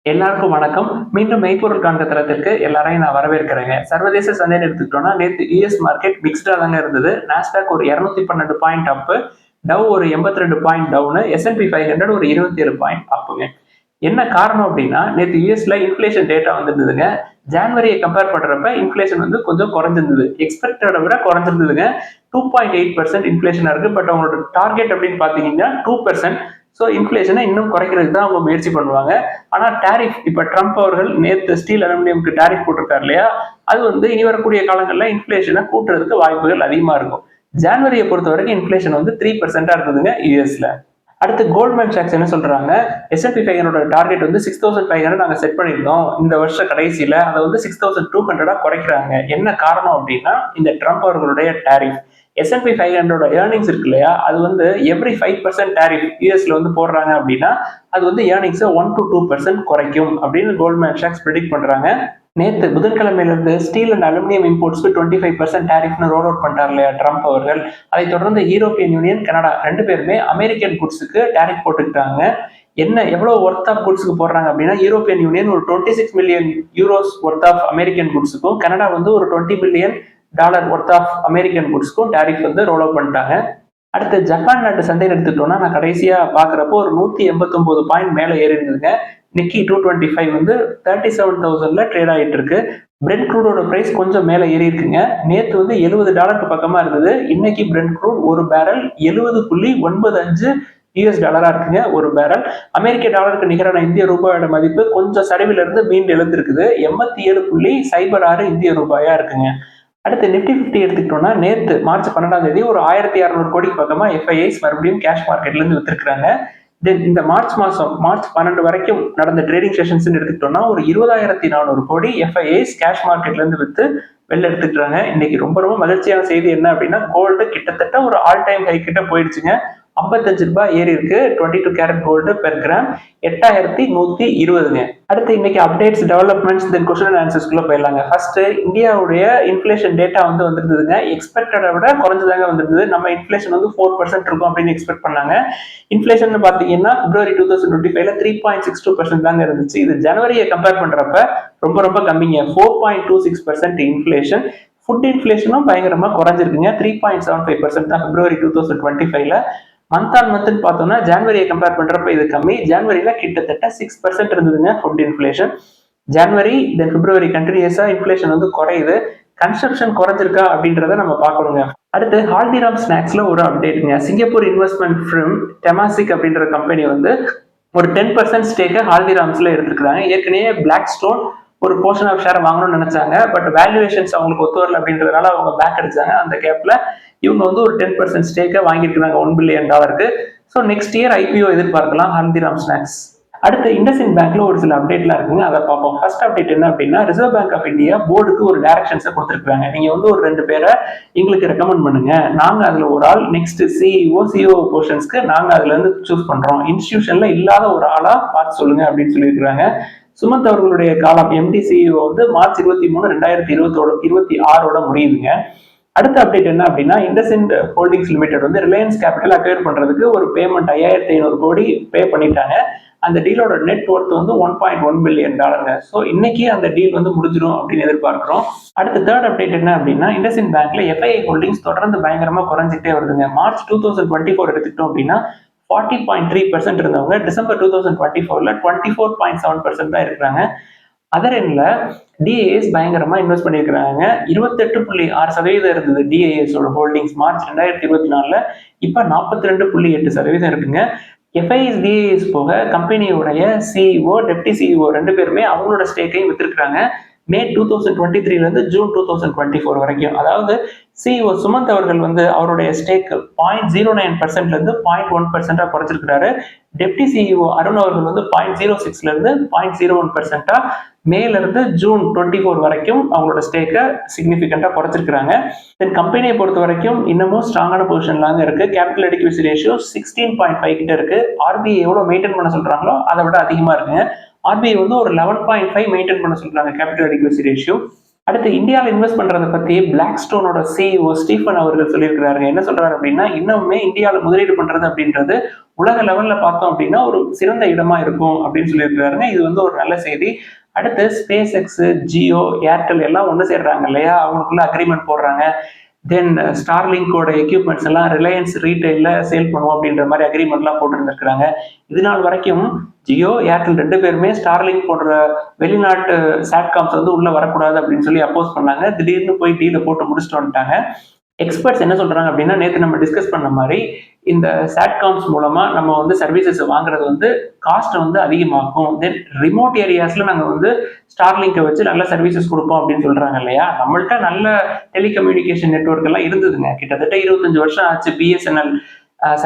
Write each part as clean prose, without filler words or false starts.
எல்லாருக்கும் வணக்கம். மீண்டும் மெய்ப்பொருள் காண்க தளத்திற்கு எல்லாரையும் நான் வரவேற்கிறேங்க. சர்வதேச சந்தைன்னு எடுத்துக்கிட்டோம்னா, நேத்து யுஎஸ் மார்க்கெட் மிக்ஸ்டா தாங்க இருந்தது. நாஸ்டாக் ஒரு 212 பாயிண்ட் அப்பு, டவ் ஒரு 82 பாயிண்ட் டவுனு, S&P 500 ஒரு 27 பாயிண்ட் அப்புங்க. என்ன காரணம் அப்படின்னா, நேத்து யுஎஸ்ல இன்ஃப்ளேஷன் டேட்டா வந்திருந்ததுங்க. ஜான்வரியை கம்பேர் பண்றப்ப இன்ஃப்ளேஷன் வந்து கொஞ்சம் குறைஞ்சிருந்தது. எக்ஸ்பெக்டட விட குறைஞ்சிருந்ததுங்க. 2.8% இன்ஃப்ளேஷனா இருக்கு. பட் அவங்களோட டார்கெட் அப்படின்னு பாத்தீங்கன்னா 2%. ஸோ இன்ஃப்ளேஷனை இன்னும் குறைக்கிறதுக்கு தான் அவங்க முயற்சி பண்ணுவாங்க. ஆனா டாரிஃப் இப்ப ட்ரம்ப் அவர்கள் நேத்து ஸ்டீல் அலுமினியம்க்கு டாரிஃப் போட்டிருக்காரு இல்லையா, அது வந்து இனி வரக்கூடிய காலங்களில் இன்ஃப்ளேஷனை கூட்டுறதுக்கு வாய்ப்புகள் அதிகமா இருக்கும். ஜான்வரியை பொறுத்த வரைக்கும் இன்ஃப்ளேஷன் வந்து 3% இருந்ததுங்க யூஎஸ்ல. அடுத்து கோல்ட்மேன் சாக்ஸ் என்ன சொல்றாங்க, S&P 500 டார்கெட் வந்து 6500 நாங்க செட் பண்ணியிருந்தோம் இந்த வருஷ கடைசியில, அதை வந்து 6200 குறைக்கிறாங்க. என்ன காரணம் அப்படின்னா இந்த ட்ரம்ப் அவர்களுடைய டாரிஃப். S&P 500 ஏர்னிங்ஸ் இருக்கு இல்லையா, அது வந்து எவ்ரி 5% டாரிஃப் யூஎஸ்ல வந்து போடுறாங்க அப்படின்னா அது வந்து ஏர்னிங்ஸை 1 to 2% குறைக்கும் அப்படின்னு கோல்ட்மேன் சாக்ஸ் ப்ரெடிக்ட் பண்றாங்க. நேத்து புதன்கிழமையில இருந்து ஸ்டீல் அண்ட் அலுமினியம் இம்போர்ட்ஸ்க்கு 25% டாரிஃப்னு ரோல் அவுட் பண்றாரு இல்லையா ட்ரம்ப் அவர்கள். அதை தொடர்ந்து யூரோப்பியன் யூனியன், கனடா ரெண்டு பேருமே அமெரிக்கன் குட்ஸுக்கு டாரிஃப் போட்டுக்கிட்டாங்க. என்ன எவ்வளவு ஒர்த் ஆஃப் குட்ஸ்க்கு போடுறாங்க அப்படின்னா, யூரோப்பியன் யூனியன் ஒரு 26 million euros worth of American குட்ஸுக்கும், கனடா வந்து ஒரு 20 million dollar worth of American குட்ஸ்க்கும் டாரிஃப் வந்து ரோல் அவுட் பண்ணிட்டாங்க. அடுத்து ஜப்பான் நாட்டு சந்தையில் எடுத்துக்கிட்டோம்னா, நான் கடைசியா பாக்குறப்போ ஒரு 189 பாயிண்ட் மேல ஏறி இருந்ததுங்க. நிக்கி 225 வந்து 37,000ல ட்ரேட் ஆகிட்டு இருக்கு. பிரெண்ட் க்ரூடோட பிரைஸ் கொஞ்சம் மேல ஏறி இருக்குங்க. நேத்து வந்து $70 பக்கமா இருந்தது. இன்னைக்கு பிரெண்ட் க்ரூட் ஒரு பேரல் 70.95 யூஎஸ் டாலரா இருக்குங்க ஒரு பேரல். அமெரிக்க டாலருக்கு நிகரான இந்திய ரூபாயோட மதிப்பு கொஞ்சம் சரிவில் இருந்து மீண்டு எழுந்திருக்குது. 87.06 இந்திய ரூபாயா இருக்குங்க. அடுத்து நிப்டி 50 எடுத்துக்கிட்டோம்னா, நேத்து மார்ச் 12ஆம் தேதி ஒரு 1600 கோடிக்கு பக்கமா எஃப்ஐஐஸ் மறுபடியும் கேஷ் மார்க்கெட்ல இருந்து வித்திருக்காங்க. தென் இந்த மார்ச் மாசம் மார்ச் 12 வரைக்கும் நடந்த ட்ரேடிங் செஷன்ஸ் எடுத்துக்கிட்டோம்னா ஒரு 20,400 கோடி எஃப்ஐஐஸ் கேஷ் மார்க்கெட்ல இருந்து வித்து வெளில எடுத்துக்கிறாங்க. இன்னைக்கு ரொம்ப ரொம்ப மகிழ்ச்சியான செய்தி என்ன அப்படின்னா, கோல்டு கிட்டத்தட்ட ஒரு ஆல் டைம் ஹை கிட்ட போயிடுச்சுங்க. 55 ரூபாய் ஏறி இருக்கு. 22 கேரட் கோல்டு பெர் கிராம் 8120ங்க. அடுத்து இன்னைக்கு updates, developments, then question and ஆன்சர்ஸ்குள்ள போயிடலாங்க. ஃபர்ஸ்ட் இந்தியாவுடைய இன்ஃப்ளேஷன் டேட்டா வந்து வந்திருந்ததுங்க. எக்ஸ்பெக்டடை விட குறைஞ்சதாங்க வந்திருந்தது. நம்ம இன்ஃப்ளேஷன் வந்து 4% இருக்கும் அப்படின்னு எக்ஸ்பெக்ட் பண்ணாங்க. இன்ஃப்ளேஷன் பாத்தீங்கன்னா பிப்ரவரி 2025ல 3.62% தாங்க இருந்துச்சு. இது ஜனவரியை கம்பேர் பண்றப்ப ரொம்ப ரொம்ப கம்மிங்க. 4.26% இன்ஃப்ளேஷன். ஃபுட் இன்ஃப்ளேஷனும் பயங்கரமா குறைஞ்சிருக்குங்க. 3.75% தான் பிப்ரவரி 2025ல. மந்த் ஆன் மந்த்னு பார்த்தோம்னா ஜான்வரியை கம்பேர் பண்றப்ப இது கம்மி. ஜான்வரியில கிட்டத்தட்ட 6% இருந்ததுங்க ஃபுட் இன்ஃப்ளேஷன். ஜான்வரி தென் பிப்ரவரி கண்டினியூஸா இன்ஃப்ளேஷன் வந்து குறையுது. கன்சப்ஷன் குறைஞ்சிருக்கா அப்படின்றத நம்ம பார்க்கணுங்க. அடுத்து ஹால்திராம் ஸ்நாக்ஸ்ல ஒரு அப்டேட்டுங்க. சிங்கப்பூர் இன்வெஸ்ட்மெண்ட் ஃபிர்ம் டெமாசிக் அப்படின்ற கம்பெனி வந்து ஒரு 10% ஸ்டேக்கை ஹால்திராம்ஸ்ல எடுத்துருக்காங்க. ஏற்கனவே பிளாக் ஸ்டோன் ஒரு போர்ஷன் ஆஃப் ஷேர் வாங்கணும்னு நினைச்சாங்க. பட் வேல்யூவேஷன்ஸ் அவங்களுக்கு ஒத்து வரல அப்படின்றதுனால அவங்க பேக் அடிச்சாங்க. அந்த கேப்ல இவங்க வந்து ஒரு 10% ஸ்டேக்கை வாங்கியிருக்காங்க $1 billion. So next year IPO எதிர்பார்க்கலாம் ஹல்திராம் ஸ்நாக்ஸ். அடுத்து இண்டஸ்இண்ட் பேங்க்ல ஒரு சில அப்டேட்லாம் இருக்குங்க, அதை பார்ப்போம். ஃபர்ஸ்ட் அப்டேட் என்ன அப்படின்னா, ரிசர்வ் பேங்க் ஆஃப் இந்தியா போர்டுக்கு ஒரு டைரக்ஷன்ஸை கொடுத்துருக்காங்க. நீங்க வந்து ஒரு 2 பேரை எங்களுக்கு ரெக்கமெண்ட் பண்ணுங்க, நாங்க அதுல ஒரு ஆள் நெக்ஸ்ட் சிஓ போர்ஷன்ஸ்க்கு நாங்க அதுல இருந்து சூஸ் பண்றோம், இன்ஸ்டிடியூஷன்ல இல்லாத ஒரு ஆளா பார்த்து சொல்லுங்க அப்படின்னு சொல்லியிருக்காங்க. சுமந்த் அவர்களுடைய காலம் எம்டி சிஇஓ வந்து மார்ச் 23, 2026 முடியுதுங்க. அடுத்த அப்டேட் என்ன அப்படின்னா, இண்டஸ்இண்ட் ஹோல்டிங்ஸ் லிமிடெட் வந்து ரிலையன்ஸ் கேபிட்டல் அக்வயர் பண்றதுக்கு ஒரு பேமெண்ட் 5500 கோடி பே பண்ணிட்டாங்க. அந்த டீலோட நெட் ஒர்த் வந்து $1.1 பில்லியன். ஸோ இன்னைக்கு அந்த டீல் வந்து முடிஞ்சிடும் அப்படின்னு எதிர்பார்க்கிறோம். அடுத்த தேர்ட் அப்டேட் என்ன அப்படின்னா, இண்டஸ்இண்ட் பேங்க்ல எஃப்ஐஐ ஹோல்டிங்ஸ் தொடர்ந்து பயங்கரமா குறைஞ்சிட்டே வருதுங்க. மார்ச் 2024 எடுத்துக்கிட்டோம் அப்படின்னா 40.3% இருந்தவங்க டிசம்பர் 2024ல 24.7% தான் இருக்கிறாங்க. அதர் எண்ட்ல டிஏஎஸ் பயங்கரமா இன்வெஸ்ட் பண்ணியிருக்கிறாங்க. 28.6% இருந்தது டிஏஎஸோட ஹோல்டிங்ஸ் மார்ச் 2024ல. இப்ப 42.8% இருக்குங்க. எஃப்ஐஎஸ் டிஏஎஸ் போக கம்பெனியோடைய சிஇஓ, டெப்டி சிஇஓ 2 பேருமே அவங்களோட ஸ்டேக்கையும் வித்திருக்காங்க. மே 2023ல இருந்து ஜூன் 2024 வரைக்கும். அதாவது சிஇஓ சுமந்த் அவர்கள் வந்து அவருடைய ஸ்டேக் 0.09% இருந்து 0.1% குறைச்சிருக்கிறாரு. டெப்டி சிஇஓ அருண் அவர்கள் வந்து 0.06ல இருந்து 0.01% மேல இருந்து ஜூன் 24 வரைக்கும் அவங்களோட ஸ்டேக்கை சிக்னிபிகண்டா குறைச்சிருக்காங்க. தென் கம்பெனியை பொறுத்த வரைக்கும் இன்னமும் ஸ்ட்ராங்கான பொசிஷன்லாங்க இருக்கு. கேபிட்டல் அடிக்விசி ரேஷியோ 16.5 கிட்ட இருக்கு. ஆர்பிஐ எவ்வளவு மெயின்டைன் பண்ண சொல்றாங்களோ அதை விட அதிகமா இருக்குங்க. ஆர்பிஐ வந்து ஒரு 11.5 மெயின்டைன் பண்ண சொல்றாங்க கேபிட்டல் அடிக்விசி ரேஷியோ. அடுத்து இந்தியாவில் இன்வெஸ்ட் பண்றதை பத்தி பிளாக் ஸ்டோனோட சிஇஓ ஸ்டீஃபன் அவர்கள் சொல்லியிருக்கிறாரு. என்ன சொல்றாரு அப்படின்னா, இன்னுமே இந்தியாவில் முதலீடு பண்றது அப்படின்றது உலக லெவல்ல பார்த்தோம் அப்படின்னா ஒரு சிறந்த இடமா இருக்கும் அப்படின்னு சொல்லியிருக்கிறாருங்க. இது வந்து ஒரு நல்ல செய்தி. அடுத்து ஸ்பேஸ் எக்ஸ், ஜியோ, ஏர்டெல் எல்லாம் ஒன்று சேர்றாங்க இல்லையா, அவங்களுக்குள்ள அக்ரிமெண்ட் போடுறாங்க. தென் ஸ்டார்லிங்கோட எக்யூப்மெண்ட்ஸ் எல்லாம் ரிலையன்ஸ் ரீட்டைல சேல் பண்ணுவோம் அப்படின்ற மாதிரி அக்ரிமெண்ட்லாம் போட்டுருந்துருக்காங்க. இது நாள் வரைக்கும் ஜியோ, ஏர்டெல் ரெண்டு பேருமே ஸ்டார்லிங்க் போன்ற வெளிநாட்டு சாட்காம்ஸ் வந்து உள்ள வரக்கூடாது அப்படின்னு சொல்லி அப்போஸ் பண்ணாங்க. திடீர்னு போய் டீல போட்டு முடிச்சுட்டு வந்துட்டாங்க. எக்ஸ்பர்ட்ஸ் என்ன சொல்றாங்க அப்படின்னா, நேற்று நம்ம டிஸ்கஸ் பண்ண மாதிரி இந்த சாட்காம்ஸ் மூலமா நம்ம வந்து சர்வீசஸ் வாங்குறது வந்து காஸ்ட் வந்து அதிகமாகும். தென் ரிமோட் ஏரியாஸ்ல நாங்கள் வந்து ஸ்டார்லிங்கை வச்சு நல்ல சர்வீசஸ் கொடுப்போம் அப்படின்னு சொல்றாங்க இல்லையா. நம்மள்ட்ட நல்ல டெலிகம்யூனிகேஷன் நெட்வொர்க் எல்லாம் இருந்ததுங்க. கிட்டத்தட்ட 25 வருஷம் ஆச்சு பிஎஸ்என்எல்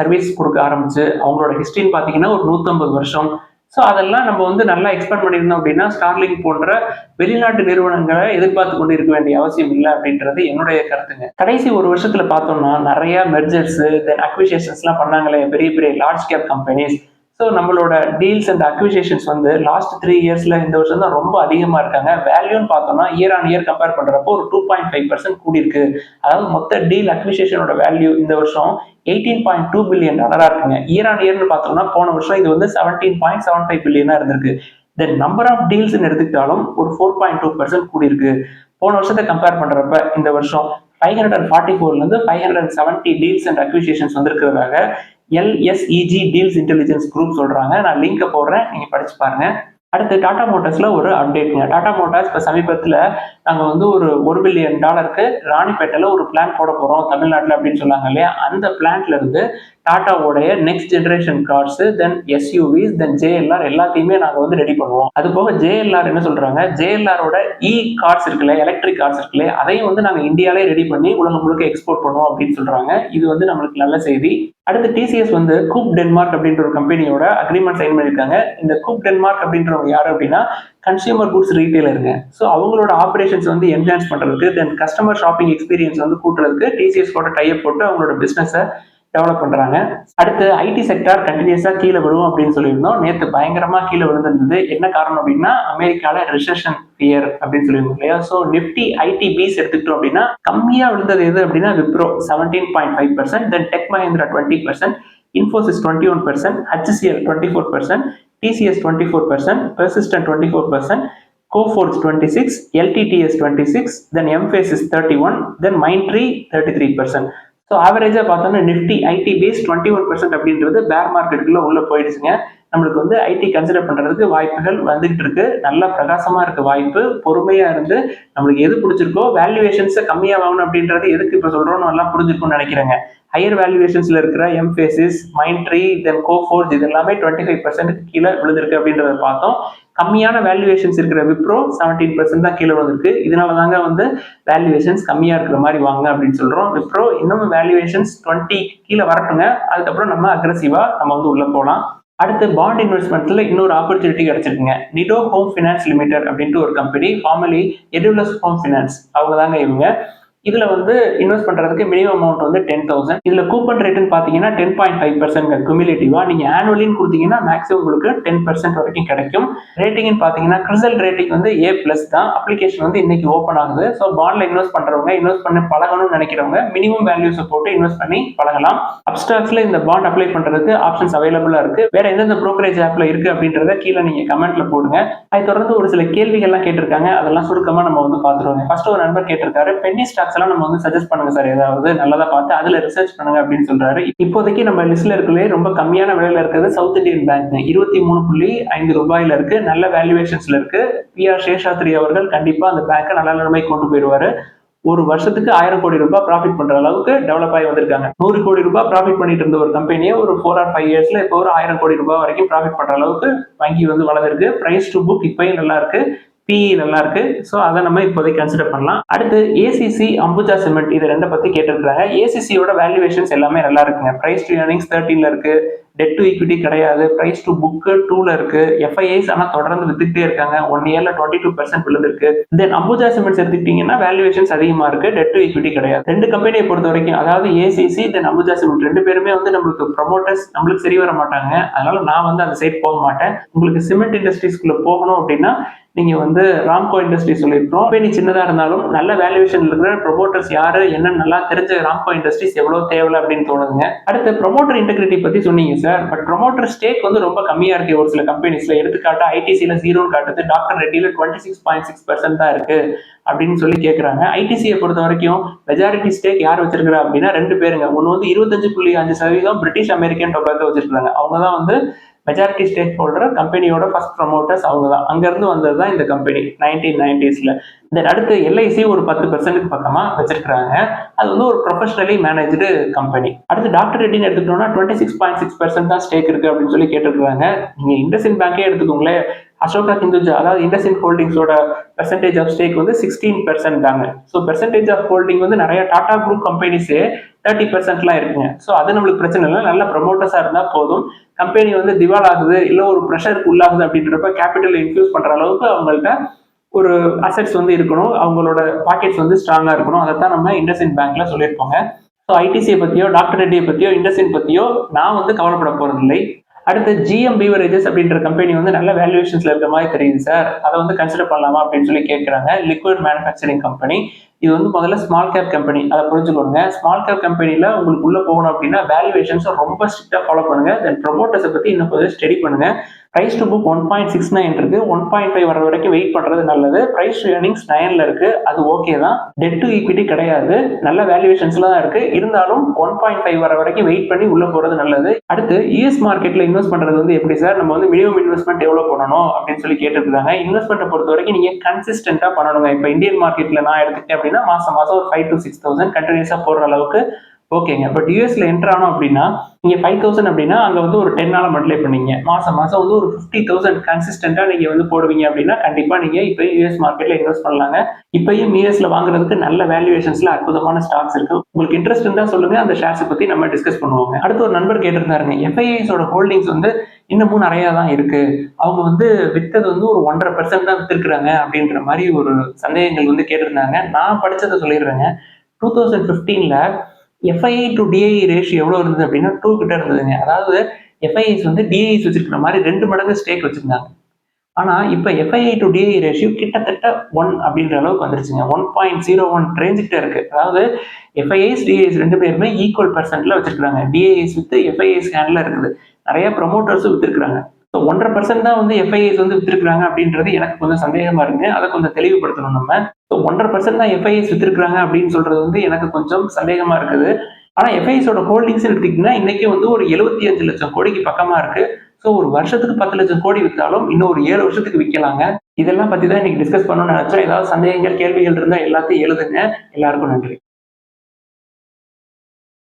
சர்வீஸ் கொடுக்க ஆரம்பிச்சு. அவங்களோட ஹிஸ்டரின்னு பார்த்தீங்கன்னா ஒரு 150 வருஷம். ஸோ அதெல்லாம் நம்ம வந்து நல்லா எக்ஸ்பெக்ட் பண்ணியிருந்தோம் அப்படின்னா ஸ்டார்லிங்க் போன்ற வெளிநாட்டு நிறுவனங்களை எதிர்பார்த்து கொண்டு இருக்க வேண்டிய அவசியம் இல்லை அப்படின்றது என்னுடைய கருத்துங்க. கடைசி ஒரு வருஷத்துல பார்த்தோம்னா நிறைய மெர்ஜர்ஸ், தென் அக்விசிஷன்ஸ்லாம் பண்ணாங்களே பெரிய பெரிய லார்ஜ் கேப் கம்பெனிஸ். ஸோ நம்மளோட டீல்ஸ் அண்ட் அக்விசிஷன்ஸ் வந்து லாஸ்ட் 3 இயர்ஸ்ல இந்த வருஷம் தான் ரொம்ப அதிகமா இருக்காங்க. வேல்யூன்னு பார்த்தோம்னா இயர் ஆன் இயர் கம்பேர் பண்றப்போ ஒரு 2.5% கூடியிருக்கு. அதாவது மொத்த டீல் அக்விசிஷனோட வேல்யூ இந்த வருஷம் $18.2 பில்லியன் இருக்குங்க. இயர் ஆன் இயர்னு பார்த்தோம்னா போன வருஷம் இது வந்து 17.75 பில்லியனா இருந்திருக்கு. தென் நம்பர் ஆஃப் டீல்ஸ் எடுத்துக்கிட்டாலும் ஒரு 4.2% கூடியிருக்கு. போன வருஷத்தை கம்பேர் பண்றப்ப இந்த வருஷம் 544 570 டீல்ஸ் அண்ட் அக்விசிஷன்ஸ் வந்திருக்கிறதாக LSEG டீல்ஸ் இன்டெலிஜென்ஸ் குரூப் சொல்றாங்க. நான் லிங்கை போடுறேன், நீங்க படிச்சு பாருங்க. அடுத்து டாடா மோட்டார்ஸ்ல ஒரு அப்டேட்ங்க. டாடா மோட்டார்ஸ் இப்போ சமீபத்தில் நாங்கள் வந்து ஒரு $1 பில்லியன் ராணிப்பேட்டையில் ஒரு பிளான் போட போகிறோம் தமிழ்நாட்டில் அப்படின்னு சொன்னாங்க இல்லையா. அந்த பிளான்ட்ல இருந்து டாட்டாவோடைய நெக்ஸ்ட் ஜென்ரேஷன் கார்ஸ், தென் எஸ்யூவிஸ், தென் ஜேஎல்ஆர் எல்லாத்தையுமே நாங்கள் வந்து ரெடி பண்ணுவோம். அது போக ஜேஎல்ஆர் என்ன சொல்றாங்க, ஜேஎல்ஆரோட கார்ஸ் இருக்குல்ல, எலக்ட்ரிக் கார்ஸ் இருக்குல்ல, அதையும் வந்து நாங்கள் இந்தியாவிலே ரெடி பண்ணி உலகம் முழுக்க எக்ஸ்போர்ட் பண்ணுவோம் அப்படின்னு சொல்றாங்க. இது வந்து நம்மளுக்கு நல்ல செய்தி. அடுத்து டிசிஎஸ் வந்து கூப் டென்மார்க் அப்படின்ற ஒரு கம்பெனியோட அக்ரிமெண்ட் சைன் பண்ணியிருக்காங்க. இந்த கூப் டென்மார்க் அப்படின்றவங்க யாரு அப்படின்னா கன்சியூமர் குட்ஸ் ரீட்டைலருங்க. ஸோ அவங்களோட ஆப்ரேஷன்ஸ் வந்து என்ஹான்ஸ் பண்றதுக்கு, தென் கஸ்டமர் ஷாப்பிங் எக்ஸ்பீரியன்ஸ் வந்து கூட்டுறதுக்கு டிசிஎஸ் கூட டைப் போட்டு அவங்களோட பிசினஸை டெவலப் பண்றாங்க. அடுத்து ஐடி செக்டார் கண்டினியூஸா கீழே விழுவும் அப்படின்னு சொல்லியிருந்தோம். நேற்று பயங்கரமா கீழே விழுந்திருந்தது. என்ன காரணம் அப்படின்னா அமெரிக்கால ரிசெஷன் ஃபியர் அப்படின்னு சொல்லியிருந்தோம் இல்லையா. ஸோ நிப்டி ஐடி பீஸ் எடுத்துக்கிட்டோம் அப்படின்னா கம்மியா விழுந்தது எது அப்படின்னா விப்ரோ 17.5%, தென் tech Mahindra 20%, Infosys 21%, HCL 24%, TCS 24%, Persistent 24%, Coforge 26%, LTTS 26%, then Mphasis 31%, then Mindtree 33%. So ஆவரேஜாக பார்த்தோம்னா நிஃப்டி ஐடி பேஸ் 21% அப்படின்றது பேர் மார்க்கெட்டுக்குள்ள உள்ள போயிடுச்சுங்க. நம்மளுக்கு வந்து ஐடி கன்சிடர் பண்றதுக்கு வாய்ப்புகள் வந்துகிட்டு இருக்கு. நல்லா பிரகாசமா இருக்க வாய்ப்பு. பொறுமையா இருந்து நம்மளுக்கு எது பிடிச்சிருக்கோ, வேல்யூவேஷன்ஸை கம்மியா வாங்கணும் அப்படின்றது எதுக்கு இப்போ சொல்றோம்னு நல்லா புரிஞ்சிருக்கும்னு நினைக்கிறேங்க. ஹையர் வேல்யூவேஷன்ஸ்ல இருக்கிற எம்ஃபேசிஸ், மைண்ட்ட்ரீ, தென் கோஃபோர்ஜ் இது எல்லாமே 25% கீழே விழுந்திருக்கு அப்படின்றத பார்த்தோம். கம்மியான வேல்யூவேஷன்ஸ் இருக்கிற விப்ரோ 17% தான் கீழே வந்திருக்கு. இதனால தாங்க வந்து வேல்யூவேஷன்ஸ் கம்மியா இருக்கிற மாதிரி வாங்க அப்படின்னு சொல்றோம். விப்ரோ இன்னும் வேல்யூவேஷன்ஸ் 20 கீழே வரட்டுங்க, அதுக்கப்புறம் நம்ம அக்ரெசிவா நம்ம வந்து உள்ள போகலாம். அடுத்து பாண்ட் இன்வெஸ்ட்மெண்ட்ல இன்னொரு ஆப்பர்ச்சுனிட்டி கிடைச்சிருக்குங்க. நிடோ ஹோம் ஃபினான்ஸ் லிமிடெட் அப்படின்ட்டு ஒரு கம்பெனி, ஃபார்மலி எடுலஸ் ஹோம் ஃபினான்ஸ், அவங்க தாங்க இவங்க. இதுல வந்து இன்வெஸ்ட் பண்றதுக்கு மினிமம் அமௌண்ட் வந்து 10,000. இதுல கூப்பன் ரேட்னு பாத்தீங்கன்னா 10.5% குமுலேட்டிவா. நீங்க ஆனுவலின்னு கொடுத்தீங்கன்னா மேக்ஸிமம் உங்களுக்கு 10% வரைக்கும் கிடைக்கும். ரேட்டிங்னு பாத்தீங்கன்னா கிறிசல் ரேட்டிங் வந்து A+ தான். அப்ளிகேஷன் வந்து இன்னைக்கு ஓப்பன் ஆகுது. ஸோ பாண்ட்ல இன்வெஸ்ட் பண்றவங்க, இன்வெஸ்ட் பண்ணி பழகணும்னு நினைக்கிறவங்க மினிமம் வேல்யூஸை போட்டு இன்வெஸ்ட் பண்ணி பழகலாம். அப்ஸ்டாக்ஸ்ல இந்த பாண்ட் அப்ளை பண்றதுக்கு ஆப்ஷன்ஸ் அவைலபிளா இருக்கு. வேற எந்தெந்த ப்ரோக்கரேஜ் ஆப்ல இருக்கு அப்படின்றத கீழே நீங்க கமெண்ட்ல போடுங்க. அதை தொடர்ந்து ஒரு சில கேள்விகள்லாம் கேட்டிருக்காங்க, அதெல்லாம் சுருக்கமா நம்ம வந்து பாத்துருவாங்க. ஃபர்ஸ்ட் ஒரு நண்பர் கேட்டிருக்காரு, பென்னி ஸ்டாக்ஸ் எல்லாம் நம்ம வந்து சஜஸ்ட் பண்ணுங்க சார், ஏதாவது நல்லதா பார்த்து அதுல ரிசர்ச் பண்ணுங்க அப்படின்னு சொல்றாரு. இப்போதைக்கு நம்ம லிஸ்ட்ல இருக்கிற ரொம்ப கம்மியான விலையில இருக்கிறது சவுத் இந்தியன் பேங்க் 23.5 ரூபாயில இருக்கு. நல்ல வேல்யூவேஷன்ஸ்ல இருக்கு. PR சேஷாத்ரி அவர்கள் கண்டிப்பா அந்த பேங்கை நல்ல நிலைமை கொண்டு போயிடுவாரு. ஒரு வருஷத்துக்கு 1000 கோடி ரூபாய் ப்ராஃபிட் பண்ற அளவுக்கு டெவலப் ஆகி வந்திருக்காங்க. 100 கோடி ரூபாய் ப்ராஃபிட் பண்ணிட்டு இருந்த ஒரு கம்பெனியை ஒரு 4 or 5 இயர்ஸ்ல இப்போ ஒரு 1000 கோடி ரூபாய் வரைக்கும் ப்ராஃபிட் பண்ற அளவுக்கு வங்கி வந்து வளர்ந்துருக்கு. பிரைஸ் டு புக் இப்பயும் நல்லா இருக்கு, PE நல்லா இருக்கு. ஸோ அதை நம்ம இப்போதைக்கு கன்சிடர் பண்ணலாம். அடுத்து ACC, அம்புஜா சிமெண்ட், இது ரெண்டை பத்தி கேட்டிருக்காங்க. ACCயோட வேல்யூவேஷன்ஸ் எல்லாமே நல்லா இருக்குங்க. பிரைஸ் டு ஏர்னிங்ஸ் 13ல இருக்கு, டெட் டு ஈக்விட்டி கிடையாது, பிரைஸ் டு புக் 2ல இருக்கு. FIIs ஆனா தொடர்ந்து வித்துக்கிட்டே இருக்காங்க. 1 இயர்ல 22% விழுந்திருக்கு. தென் அம்புஜா சிமெண்ட்ஸ் எடுத்துக்கிட்டீங்கன்னா வேல்யூவேஷன்ஸ் அதிகமா இருக்கு, டெட் டு ஈக்விட்டி கிடையாது. ரெண்டு கம்பெனியை பொறுத்த வரைக்கும், அதாவது ACC தென் அம்புஜா சிமெண்ட் ரெண்டு பேருமே வந்து நம்மளுக்கு ப்ரொமோட்டர்ஸ் நம்மளுக்கு சரி வர மாட்டாங்க. அதனால நான் வந்து அந்த சைட் போக மாட்டேன். உங்களுக்கு சிமெண்ட் இண்டஸ்ட்ரீஸ்குள்ள போகணும் அப்படின்னா நீங்க வந்து ராம்கோ இண்டஸ்ட்ரி சொல்லியிருக்கோம். கம்பெனி சின்னதா இருந்தாலும் நல்ல வேல்யூவேஷன் இருக்கிற ப்ரொமோட்டர்ஸ் யாரு என்ன நல்லா தெரிஞ்ச ராம்கோ இண்டஸ்ட்ரீஸ் எவ்வளவு தேவை அப்படின்னு தோணுதுங்க. அடுத்து ப்ரொமோட்டர் இன்டெகிரிட்டி பத்தி சொன்னீங்க சார். பட் ப்ரொமோட்டர் ஸ்டேக் வந்து ரொம்ப கம்மியா இருக்கு ஒரு சில கம்பெனிஸ்ல. எடுத்துக்காட்டா ஐடிசில 0 காட்டுது, டாக்டர் ரெட்டில 26.6% தான் இருக்கு அப்படின்னு சொல்லி கேட்குறாங்க. ஐடிசியை பொறுத்த வரைக்கும் மெஜாரிட்டி ஸ்டேக் யார் வச்சிருக்கிறா அப்படின்னா 2 பேருங்க. ஒன்று வந்து 25.5% பிரிட்டிஷ் அமெரிக்கன் டொபாக்கோ வச்சிருக்காங்க. அவங்க தான் வந்து மெஜாரிட்டி ஸ்டேக் ஹோல்டர், கம்பெனியோட ஃபர்ஸ்ட் ப்ரொமோட்டர்ஸ் அவங்க தான். அங்கிருந்து வந்தது தான் இந்த கம்பெனி 1990ஸ்ல. தென் அடுத்து எல்ஐசி ஒரு 10% பக்கமா வச்சிருக்காங்க. அது வந்து ஒரு ப்ரொஃபஷனலி மேனேஜ்டு கம்பெனி. அடுத்து டாக்டர் ரெட்டின்னு எடுத்துக்கிட்டோம்னா 26.6% தான் ஸ்டேக் இருக்கு அப்படின்னு சொல்லி கேட்டிருக்காங்க. நீங்க இண்டஸ்இண்ட் பேங்கே எடுத்துக்கோங்களேன். அசோகா ஹிந்துஜா அதாவது இண்டஸ்இண்ட் ஹோல்டிங்ஸோட பெர்சன்டேஜ் ஆஃப் ஸ்டேக் வந்து 16% தாங்க. ஸோ பெர்சன்டேஜ் ஆஃப் ஹோல்டிங் வந்து நிறைய டாடா குரூப் கம்பெனிஸே 30%லாம் இருக்குங்க. ஸோ அது நம்மளுக்கு பிரச்சனை இல்லை. நல்ல ப்ரொமோட்டர்ஸா இருந்தா போதும். கம்பெனி வந்து திவால் ஆகுது இல்லை ஒரு ப்ரெஷருக்கு உள்ளாகுது அப்படின்றப்ப கேபிட்டல் இன்ஃபியூஸ் பண்ற அளவுக்கு அவங்கள்ட்ட ஒரு அசெட்ஸ் வந்து இருக்கணும். அவங்களோட பாக்கெட்ஸ் வந்து ஸ்ட்ராங்கா இருக்கணும். அதைத்தான் நம்ம இண்டஸ்இண்ட் பேங்க்ல சொல்லியிருப்போங்க. ஸோ ஐடிசியை பத்தியோ டாக்டர் ரெட்டியை பத்தியோ இண்டஸ்இண்ட் பத்தியோ நான் வந்து கவலைப்பட போறதில்லை. அடுத்து ஜிஎம் பீவரேஜஸ் அப்படின்ற கம்பெனி வந்து நல்ல வேல்யூவேஷன்ஸ்ல இருக்க மாதிரி தெரியுது சார். அதை வந்து கன்சிடர் பண்ணலாமா அப்படின்னு சொல்லி கேட்குறாங்க. Liquid manufacturing company. இது வந்து முதல்ல ஸ்மால் கேப் கம்பெனி. அதை புரிஞ்சுக்கோங்க. ஸ்மால் கேப் கம்பெனில உங்களுக்கு உள்ள போகணும் அப்படின்னா வேல்யூவேஷன்ஸ் ரொம்ப ஸ்ட்ரிக்டா ஃபாலோ பண்ணுங்க. தென் ப்ரொமோட்டர்ஸை பத்தி இன்னும் கொஞ்சம் ஸ்டடி பண்ணுங்க. பிரைஸ் டு புக் 1.69 இருக்கு. 1.5 வர வரைக்கும் வெயிட் பண்றது நல்லது. பிரைஸ் டு ஏர்னிங்ஸ் 9ல இருக்கு. அது ஓகே தான். டெட் டு ஈக்விட்டி கிடையாது. நல்ல வேல்யூவேஷன்ஸ்ல தான் இருக்கு. இருந்தாலும் 1.5 வர வரைக்கும் வெயிட் பண்ணி உள்ள போறது நல்லது. அடுத்து யூஎஸ் மார்க்கெட்ல இன்வெஸ்ட் பண்றது வந்து எப்படி சார்? நம்ம வந்து மினிமம் இன்வெஸ்ட்மெண்ட் எவ்வளவு பண்ணணும் அப்படின்னு சொல்லி கேட்டுருக்காங்க. இன்வெஸ்ட்மெண்ட்டை பொறுத்த வரைக்கும் நீங்க கன்சிஸ்டன்டா பண்ணணுங்க. இப்போ இந்தியன் மார்க்கெட்ல நான் எடுத்துக்கிட்டேன் அப்படின்னா மாசம் ஒரு 5 to 6,000 கண்டினியூஸா போடுற அளவுக்கு ஓகேங்க. பட் யூஎஸ்ல என்டர் ஆனோம் அப்படின்னா நீங்க 5,000 அப்படின்னா அங்க வந்து ஒரு 10 மல்டிப்ளை பண்ணீங்க. மாசம் வந்து ஒரு 50,000 கன்சிஸ்டன்டா நீங்க வந்து போடுவீங்க அப்படின்னா கண்டிப்பா நீங்க இப்போ யூஎஸ் மார்க்கெட்ல இன்வெஸ்ட் பண்ணலாங்க. இப்பயும் யூஎஸ்ல வாங்குறதுக்கு நல்ல வேல்யூவேஷன்ஸ்ல அற்புதமான ஸ்டாக்ஸ் இருக்கு. உங்களுக்கு இன்ட்ரெஸ்ட் இருந்தா சொல்லுங்க. அந்த ஷேர்ஸ் பத்தி நம்ம டிஸ்கஸ் பண்ணுவாங்க. அடுத்து ஒரு நண்பர் கேட்டிருந்தாருங்க, எஃப்ஐஐஸோட ஹோல்டிங்ஸ் வந்து இன்னமும் நிறைய தான் இருக்கு. அவங்க வந்து வித்தது வந்து ஒரு 1.5% தான் வித்திருக்கிறாங்க அப்படின்ற மாதிரி ஒரு சந்தேகங்கள் வந்து கேட்டிருந்தாங்க. நான் படிச்சதை சொல்லிடுறேங்க. 2015ல எஃப்ஐஐ டு டிஐஇ ரேஷியோ எவ்வளோ இருந்தது அப்படின்னா 2 கிட்ட இருந்ததுங்க. அதாவது எஃப்ஐஐஸ் வந்து டிஐஇஸ் வச்சிருக்கிற மாதிரி 2 மடங்கு ஸ்டேக் வச்சிருந்தாங்க. ஆனா இப்ப எஃப்ஐஐ டு டிஐ ரேஷியோ கிட்டத்தட்ட 1 அப்படின்ற அளவுக்கு வந்துருச்சுங்க. 1.01 ரேஞ்சுக்கிட்ட இருக்கு. அதாவது எஃப்ஐஐஸ் டிஐஸ் 2 பேருமே ஈக்குவல் பெர்சன்ட்ல வச்சிருக்காங்க. டிஐஎஸ் வித்து எஃப்ஐஐஸ் ஹேண்ட்ல இருக்குது. நிறைய ப்ரொமோட்டர்ஸும் வித்திருக்காங்க. ஸோ 1.5% தான் வந்து எஃப்ஐஐஸ் வந்து வித்திருக்காங்க அப்படின்றது எனக்கு கொஞ்சம் சந்தேகமா இருக்கு. அதை கொஞ்சம் தெளிவுபடுத்தணும் நம்ம. ஸோ 1.5% தான் எஃப்ஐஐஸ் வித்திருக்காங்க அப்படின்னு சொல்றது வந்து எனக்கு கொஞ்சம் சந்தேகமா இருக்குது. ஆனா எஃப்ஐஐஸோட ஹோல்டிங்ஸ் எடுத்துக்கிட்டீங்கன்னா இன்னைக்கு வந்து ஒரு 75 லட்சம் கோடிக்கு பக்கமா இருக்கு. ஸோ ஒரு வருஷத்துக்கு 10 லட்சம் கோடி வித்தாலும் இன்னும் ஒரு 7 வருஷத்துக்கு விற்கலாங்க. இதெல்லாம் பத்தி தான் இன்னைக்கு டிஸ்கஸ் பண்ணணும்னு நினைச்சோம். ஏதாவது சந்தேகங்கள் கேள்விகள் இருந்தா எல்லாத்தையும் எழுதுங்க. எல்லாருக்கும் நன்றி.